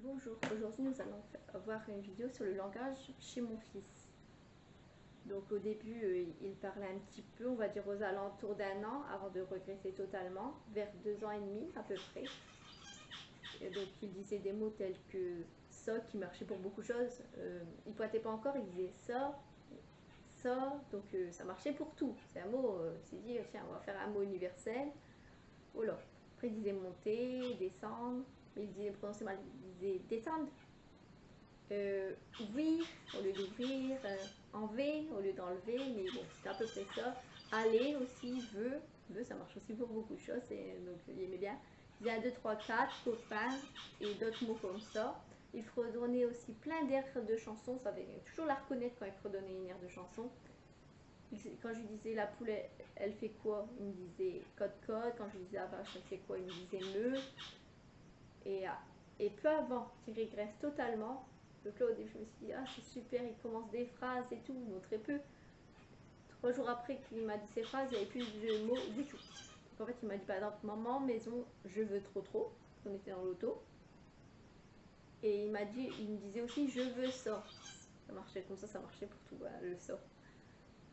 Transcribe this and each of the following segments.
Bonjour, aujourd'hui nous allons voir une vidéo sur le langage chez mon fils. Donc au début il parlait un petit peu, on va dire aux alentours d'1 an, avant de régresser totalement, vers 2 ans et demi à peu près. Et donc il disait des mots tels que ça qui marchait pour beaucoup de choses. Il pointait pas encore, il disait ça, donc ça marchait pour tout. C'est un mot, il s'est dit tiens on va faire un mot universel. Oh là. Après il disait monter, descendre, mais il disait prononcer mal, il disait descendre. Ouvrir au lieu d'ouvrir, enlever au lieu d'enlever, mais bon, c'est à peu près ça. Aller aussi, veut ça marche aussi pour beaucoup de choses, donc il aimait bien. Il y a 2, 3, 4, copains et d'autres mots comme ça. Il fredonnait aussi plein d'airs de chansons, ça avait toujours la reconnaître quand il fredonnait une aire de chanson. Quand je lui disais la poule elle fait quoi, il me disait code. Quand je lui disais la vache elle fait quoi, il me disait me. Et peu avant qu'il régresse totalement, donc là au début je me suis dit ah c'est super, il commence des phrases et tout, bon très peu. 3 jours après qu'il m'a dit ces phrases, il n'y avait plus de mots du tout. Donc en fait il m'a dit par exemple maman, maison, je veux trop, on était dans l'auto. Et il me disait aussi je veux ça. Ça marchait comme ça marchait pour tout, voilà, le ça.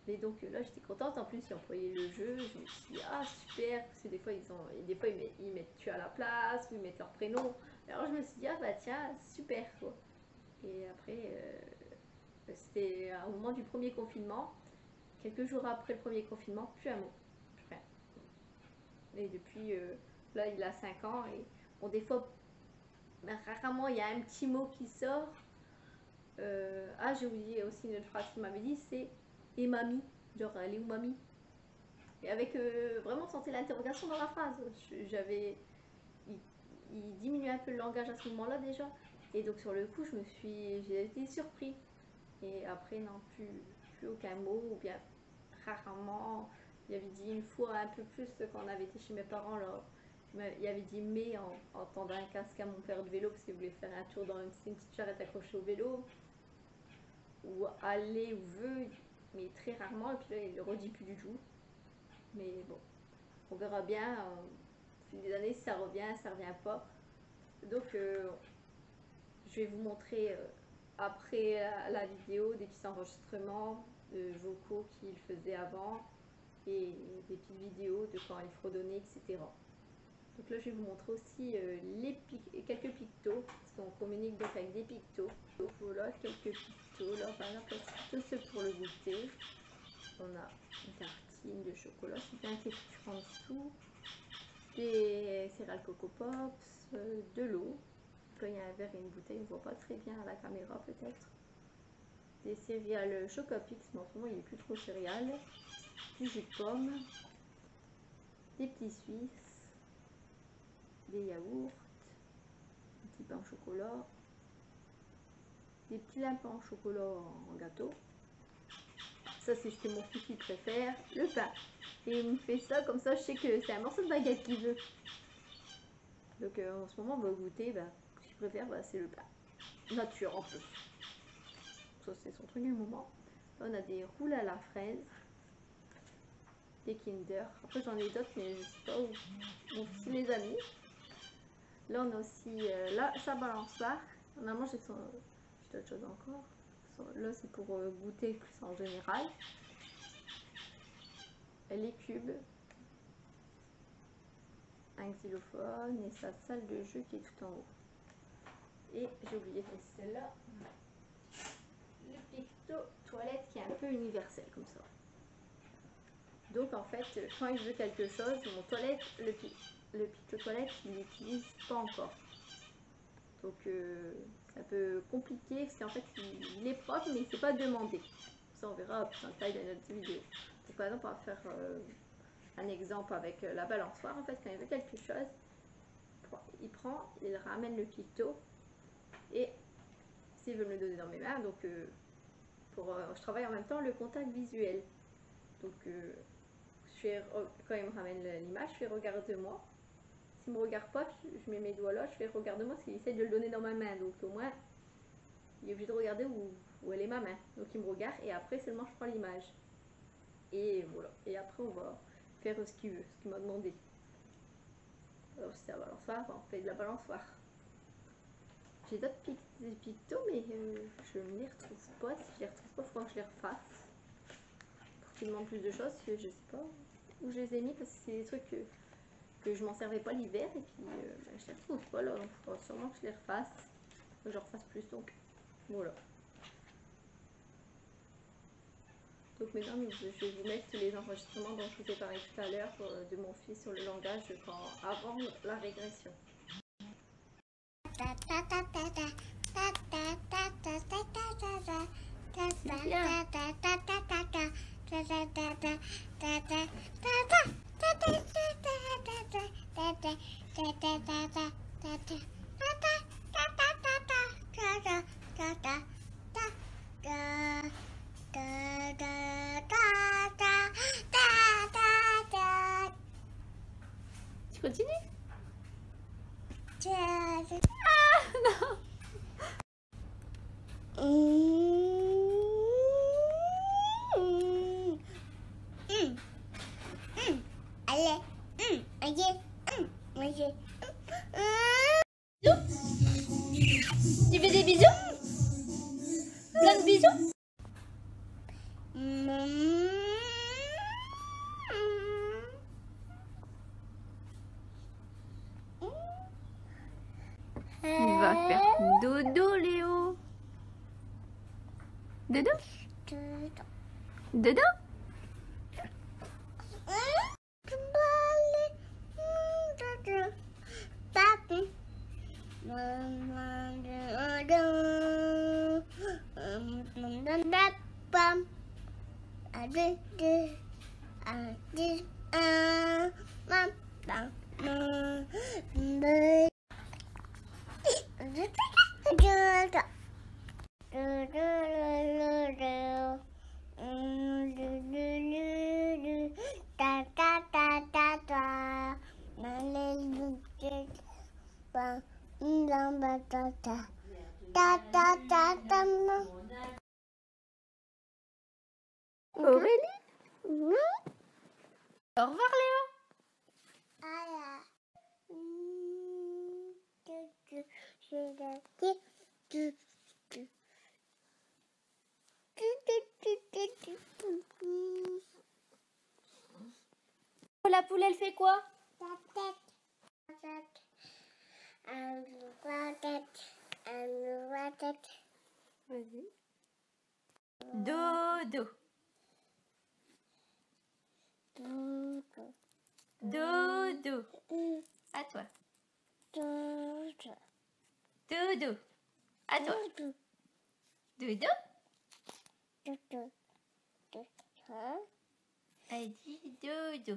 Et donc là j'étais contente, en plus il employait le jeu, je me suis dit ah super, parce que des fois ils mettent tu à la place, ou ils mettent leur prénom. Alors je me suis dit ah bah tiens super quoi. Et après c'était au moment du premier confinement, quelques jours après le premier confinement, plus un mot, rien. Et depuis là il a 5 ans et bon des fois rarement il y a un petit mot qui sort. Ah j'ai oublié aussi une autre phrase qu'il m'avait dit, c'est et mamie, genre elle est où mamie. Et avec vraiment sentir l'interrogation dans la phrase. Il diminuait un peu le langage à ce moment-là déjà. Et donc sur le coup, j'ai été surpris. Et après, non, plus aucun mot, ou bien rarement. Il avait dit une fois un peu plus quand on avait été chez mes parents, là. Il avait dit mais en tendant un casque à mon père de vélo parce qu'il voulait faire un tour dans une petite charrette accrochée au vélo. Ou aller ou veut, mais très rarement. Et puis là, il le redit plus du tout. Mais bon, on verra bien au fil des années si ça revient, ça revient pas. Donc je vais vous montrer après la vidéo des petits enregistrements vocaux qu'il faisait avant et des petites vidéos de quand il fredonnait, etc. Donc là je vais vous montrer aussi quelques pictos, parce qu'on communique donc avec des pictos. Donc voilà quelques pictos, là par exemple tout ce pour le goûter. On a une tartine de chocolat, c'est bien texture en dessous, des céréales Coco Pops, de l'eau. Là il y a un verre et une bouteille, on ne voit pas très bien à la caméra peut-être. Des céréales Chocopix, mais en ce moment il n'est plus trop céréales. Du jus de pomme, des petits suisses, des yaourts, des petits pains au chocolat, des petits lapins au chocolat en gâteau. Ça c'est ce que mon fils il préfère, le pain. Et il me fait ça, comme ça je sais que c'est un morceau de baguette qu'il veut. Donc en ce moment, on va goûter, bah, ce qu'il préfère, bah, c'est le pain. Nature en plus. Ça, c'est son truc du moment. Là, on a des roules à la fraise, des Kinder. Après, j'en ai d'autres, mais je sais pas où mon fils les a mis. Là, on a aussi sa balançoire. Normalement, j'ai d'autres choses encore. Là, c'est pour goûter plus en général. Les cubes. Un xylophone et sa salle de jeu qui est tout en haut. Et j'ai oublié de mettre celle-là. Le picto toilette qui est un peu universel comme ça. Donc en fait, quand il veut quelque chose, mon toilette, le picto toilette, il l'utilise pas encore. Donc c'est un peu compliqué parce qu'en fait il est propre mais il ne sait pas demander. Ça on verra plus en détail dans notre vidéo. Donc par exemple on va faire un exemple avec la balançoire. En fait quand il veut quelque chose, il ramène le picto et s'il veut me le donner dans mes mains, donc je travaille en même temps le contact visuel. Donc quand il me ramène l'image, je fais regarde-moi. S'il ne me regarde pas, je mets mes doigts là, je fais regarde-moi, parce qu'il essaie de le donner dans ma main. Donc au moins, il est obligé de regarder où elle est ma main. Donc il me regarde et après seulement je prends l'image. Et voilà. Et après on va faire ce qu'il veut, ce qu'il m'a demandé. Alors si c'est la balançoire, on fait de la balançoire. J'ai d'autres pictos, mais je ne les retrouve pas. Si je les retrouve pas, il faudra que je les refasse. Pour qu'ils demandent plus de choses, que je sais pas où je les ai mis parce que c'est des trucs que je m'en servais pas l'hiver et puis ben, je les retrouve pas là. Donc il faudra sûrement que je les refasse. Que je refasse plus donc voilà. Donc maintenant je vais vous mettre les enregistrements dont je vous ai parlé tout à l'heure de mon fils sur le langage avant la régression. Tu continues? Ah non! Tu fais des bisous? Plein de bisous? Il va faire dodo, Léo. Dodo? Dodo? Aurélie? Au revoir, Léo. La poule, elle fait quoi? Vas-y. Dodo. Dodo. À toi. Dodo. À toi. Dodo. Elle dit dodo.